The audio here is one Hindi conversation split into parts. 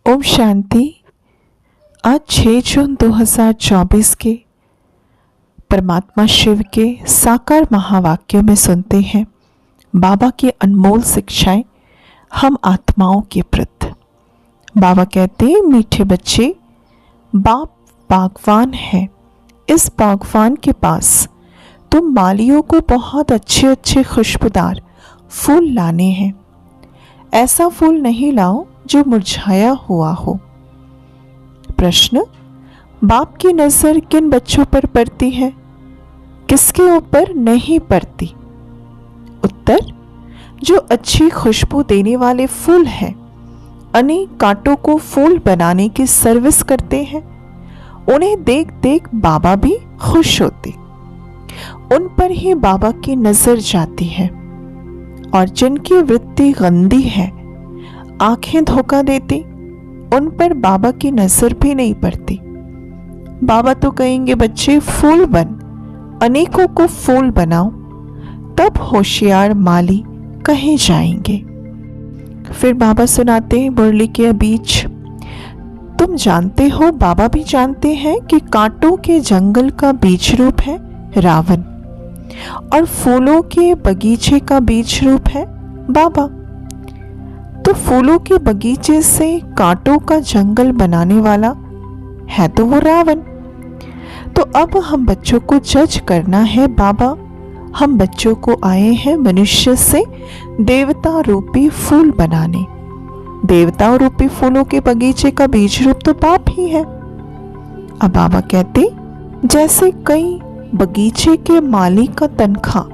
ओम शांति। आज 6 जून 2024 के परमात्मा शिव के साकार महावाक्यों में सुनते हैं बाबा की अनमोल शिक्षाएं हम आत्माओं के प्रति। बाबा कहते हैं, मीठे बच्चे, बाप बागवान है। इस बागवान के पास तुम मालियों को बहुत अच्छे अच्छे खुशबूदार फूल लाने हैं। ऐसा फूल नहीं लाओ जो मुरझाया हुआ हो। प्रश्न, बाप की नजर किन बच्चों पर पड़ती है, किसके ऊपर नहीं पड़ती? उत्तर, जो अच्छी खुशबू देने वाले फूल हैं, अनेक कांटों को फूल बनाने की सर्विस करते हैं। उन्हें देख देख बाबा भी खुश होते, उन पर ही बाबा की नजर जाती है। और जिनकी वृत्ति गंदी है, आंखें धोखा देती, उन पर बाबा की नजर भी नहीं पड़ती। बाबा तो कहेंगे, बच्चे फूल बन, अनेकों को फूल बनाओ, तब होशियार माली कहे जाएंगे। फिर बाबा सुनाते हैं मुरली के बीच, तुम जानते हो, बाबा भी जानते हैं कि कांटों के जंगल का बीज रूप है रावण और फूलों के बगीचे का बीज रूप है बाबा। तो फूलों के बगीचे से कांटों का जंगल बनाने वाला है तो वो रावण। तो अब हम बच्चों को जज करना है बाबा। हम बच्चों को आए हैं मनुष्य से देवता रूपी फूल बनाने। देवता रूपी फूलों के बगीचे का बीज रूप तो बाप ही है। अब बाबा कहते, जैसे कई बगीचे के माली का तनख्वाह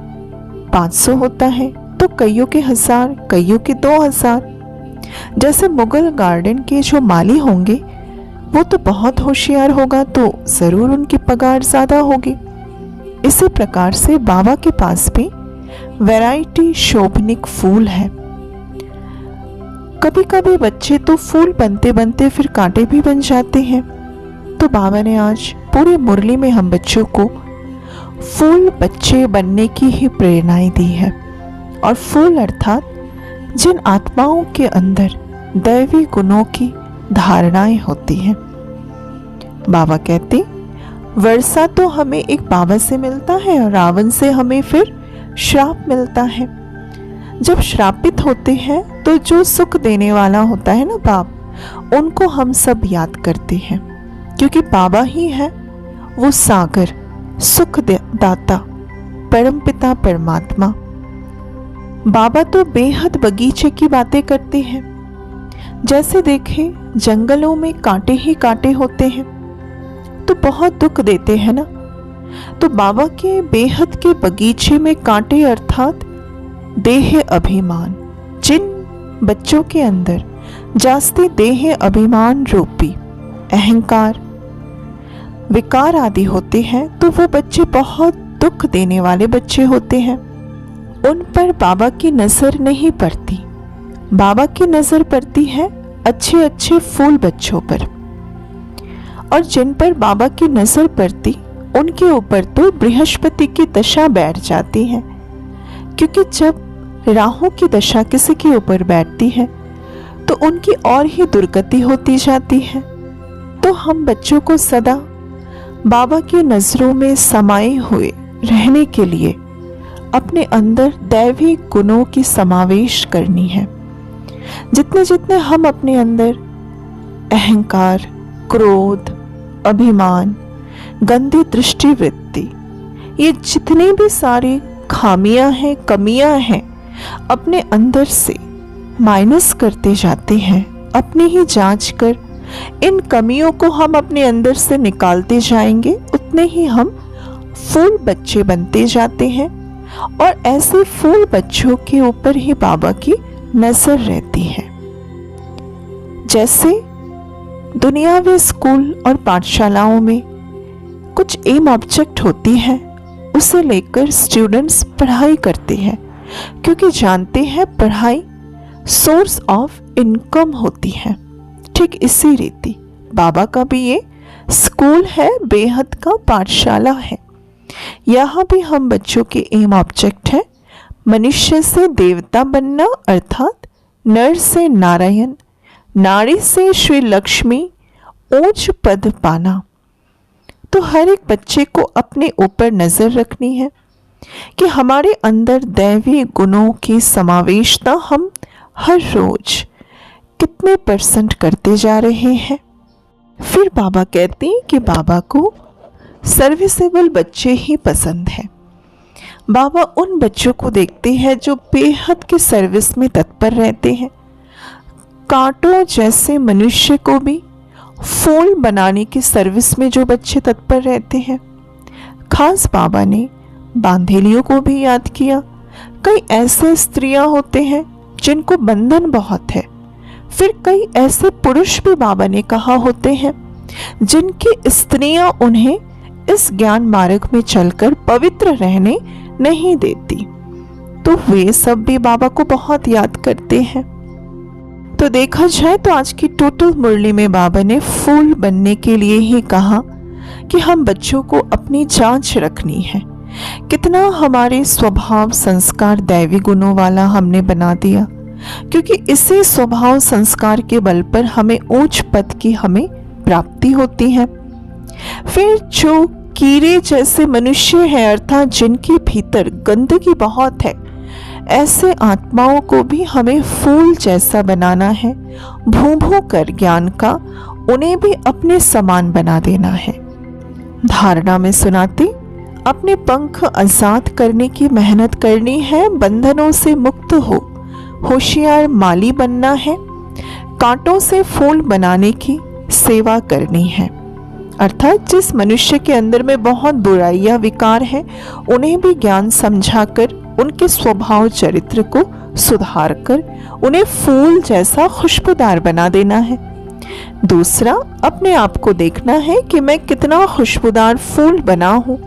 500 होता है तो कईयों के 1000, कईयों के 2000। जैसे मुगल गार्डन के जो माली होंगे वो तो बहुत होशियार होगा, तो जरूर उनकी पगार ज्यादा होगी। इसी प्रकार से बाबा के पास भी वैरायटी शोभनिक फूल है। कभी कभी बच्चे तो फूल बनते बनते फिर कांटे भी बन जाते हैं। तो बाबा ने आज पूरी मुरली में हम बच्चों को फूल बच्चे बनने की ही प्रेरणाएं दी है। और फूल अर्थात जिन आत्माओं के अंदर दैवी गुणों की धारणाएं होती हैं। बाबा कहते, वर्षा तो हमें एक बाबा से मिलता है और रावण से हमें फिर श्राप मिलता है। जब श्रापित होते हैं तो जो सुख देने वाला होता है ना बाप, उनको हम सब याद करते हैं, क्योंकि बाबा ही है वो सागर, सुख दाता, परमपिता परमात्मा। बाबा तो बेहद बगीचे की बातें करते हैं। जैसे देखें, जंगलों में कांटे ही कांटे होते हैं तो बहुत दुख देते हैं ना। तो बाबा के बेहद के बगीचे में कांटे अर्थात देह अभिमान, जिन बच्चों के अंदर जास्ती देह अभिमान रूपी अहंकार, विकार आदि होते हैं, तो वो बच्चे बहुत दुख देने वाले बच्चे होते हैं। उन पर बाबा की नजर नहीं पड़ती। बाबा की नजर पड़ती है अच्छे अच्छे फूल बच्चों पर। और जिन पर बाबा की नजर पड़ती, उनके ऊपर तो बृहस्पति की दशा बैठ जाती है। क्योंकि जब राहु की दशा किसी के ऊपर बैठती है तो उनकी और ही दुर्गति होती जाती है। तो हम बच्चों को सदा बाबा की नजरों में समाये हुए रहने के लिए अपने अंदर दैवी गुणों की समावेश करनी है। जितने जितने हम अपने अंदर अहंकार, क्रोध, अभिमान, गंदी दृष्टि वृत्ति, ये जितनी भी सारी खामियां हैं, कमियां हैं, अपने अंदर से माइनस करते जाते हैं। अपनी ही जांच कर इन कमियों को हम अपने अंदर से निकालते जाएंगे, उतने ही हम फूल बच्चे बनते जाते हैं। और ऐसे फूल बच्चों के ऊपर ही बाबा की नजर रहती है। जैसे दुनियावी स्कूल और पाठशालाओं में कुछ एम ऑब्जेक्ट होती है, उसे लेकर स्टूडेंट्स पढ़ाई करते हैं, क्योंकि जानते हैं पढ़ाई सोर्स ऑफ इनकम होती है। ठीक इसी रीति बाबा का भी ये स्कूल है, बेहद का पाठशाला है। यहाँ भी हम बच्चों के एम ऑब्जेक्ट है मनुष्य से देवता बनना, अर्थात नर से नारायण, नारी से श्री लक्ष्मी ऊंच पद पाना। तो हर एक बच्चे को अपने ऊपर नज़र रखनी है कि हमारे अंदर दैवी गुणों की समावेशता हम हर रोज कितने % करते जा रहे हैं। फिर बाबा कहते हैं कि बाबा को सर्विसेबल बच्चे ही पसंद हैं। बाबा उन बच्चों को देखते हैं जो बेहद के सर्विस में तत्पर रहते हैं। कांटों जैसे मनुष्य को भी फूल बनाने की सर्विस में जो बच्चे तत्पर रहते हैं। खास बाबा ने बांधेलियों को भी याद किया। कई ऐसे स्त्रियां होते हैं जिनको बंधन बहुत है। फिर कई ऐसे पुरुष भी बाबा ने कहा होते हैं जिनकी स्त्रियां उन्हें इस ज्ञान मार्ग में चलकर पवित्र रहने नहीं देती। तो वे सब भी बाबा को बहुत याद करते हैं। तो देखा जाए तो आज की टोटल मुरली में बाबा ने फूल बनने के लिए ही कहा कि हम बच्चों को अपनी जांच रखनी है। कितना हमारे स्वभाव संस्कार दैवी गुणों वाला हमने बना दिया, क्योंकि इसी स्वभाव संस्कार के बल पर हमें ऊंच पद की हमें प्राप्ति होती है। फिर जो कीड़े जैसे मनुष्य हैं, अर्थात जिनके भीतर गंदगी बहुत है, ऐसे आत्माओं को भी हमें फूल जैसा बनाना है। भू भू कर ज्ञान का उन्हें भी अपने समान बना देना है। धारणा में सुनाते अपने पंख आजाद करने की मेहनत करनी है। बंधनों से मुक्त हो होशियार माली बनना है। कांटों से फूल बनाने की सेवा करनी है। अर्थात जिस मनुष्य के अंदर में बहुत बुराइयां विकार हैं, उन्हें भी ज्ञान समझाकर उनके स्वभाव चरित्र को सुधार कर उन्हें फूल जैसा खुशबूदार बना देना है। दूसरा, अपने आप को देखना है कि मैं कितना खुशबूदार फूल बना हूँ।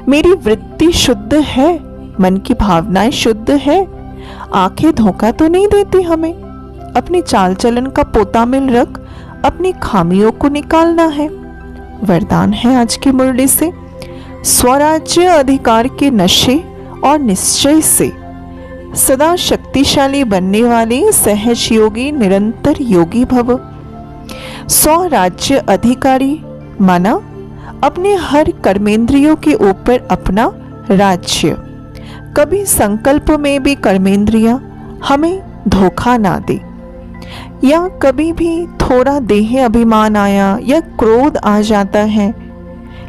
मेरी वृत्ति शुद्ध है, मन की भावनाएं शुद्ध है, आंखें धोखा तो नहीं देती हमें। अपनी चाल चलन का पोता मिल रख अपनी खामियों को निकालना है। वरदान है आज की मुरली से, स्वराज्य अधिकार के नशे और निश्चय से सदा शक्तिशाली बनने वाले सहज योगी निरंतर योगी भव। स्वराज्य अधिकारी माना अपने हर कर्मेंद्रियों के ऊपर अपना राज्य। कभी संकल्प में भी कर्मेंद्रियां हमें धोखा ना दे, या कभी भी थोड़ा देह अभिमान आया या क्रोध आ जाता है,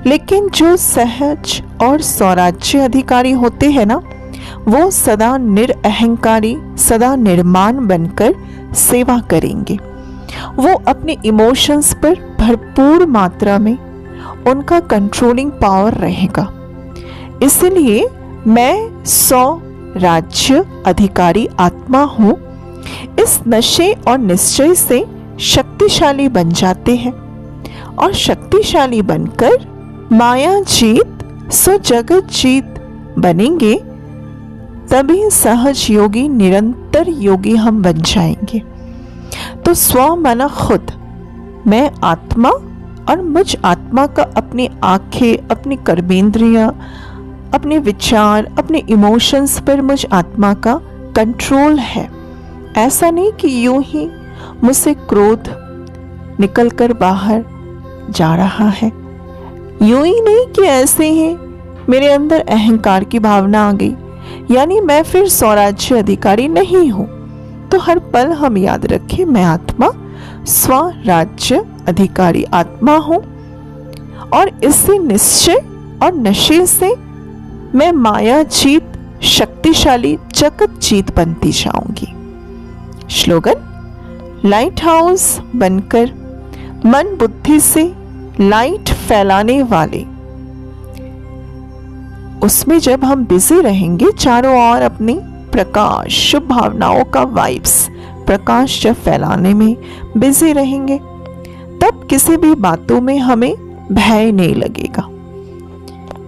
लेकिन जो सहज और स्वराज्य अधिकारी होते हैं ना, वो सदा निरअहंकारी, सदा निर्माण बनकर सेवा करेंगे। वो अपने इमोशंस पर भरपूर मात्रा में उनका कंट्रोलिंग पावर रहेगा। इसलिए मैं स्वराज्य अधिकारी आत्मा हूँ। इस नशे और निश्चय से शक्तिशाली बन जाते हैं और शक्तिशाली बनकर माया जीत सो जगत जीत बनेंगे। तभी सहज योगी निरंतर योगी हम बन जाएंगे। तो स्व माना खुद, मैं आत्मा और मुझ आत्मा का अपनी आंखें, अपनी कर्मेंद्रियां, अपने विचार, अपने इमोशंस पर मुझ आत्मा का कंट्रोल है। ऐसा नहीं कि यूं ही मुझसे क्रोध निकलकर बाहर जा रहा है, यूं ही नहीं कि ऐसे ही मेरे अंदर अहंकार की भावना आ गई, यानी मैं फिर स्वराज्य अधिकारी नहीं हूं। तो हर पल हम याद रखें, मैं आत्मा स्वराज्य अधिकारी आत्मा हूं और इसी निश्चय और नशे से मैं माया जीत शक्तिशाली जगत जीत बनती जाऊंगी। स्लोगन, लाइट हाउस बनकर मन बुद्धि से लाइट फैलाने वाले, उसमें जब हम बिजी रहेंगे चारों ओर अपनी प्रकाश, शुभ भावनाओं का वाइब्स, प्रकाश जब फैलाने में बिजी रहेंगे, तब किसी भी बातों में हमें भय नहीं लगेगा।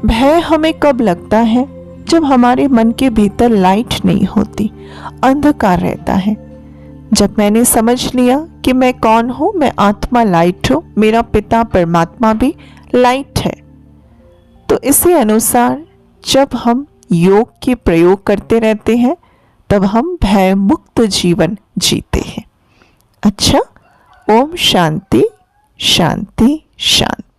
भय हमें कब लगता है? जब हमारे मन के भीतर लाइट नहीं होती, अंधकार रहता है। जब मैंने समझ लिया कि मैं कौन हूँ, मैं आत्मा लाइट हूँ, मेरा पिता परमात्मा भी लाइट है, तो इसी अनुसार जब हम योग के प्रयोग करते रहते हैं, तब हम भय मुक्त जीवन जीते हैं। अच्छा, ओम शांति शांति शांति।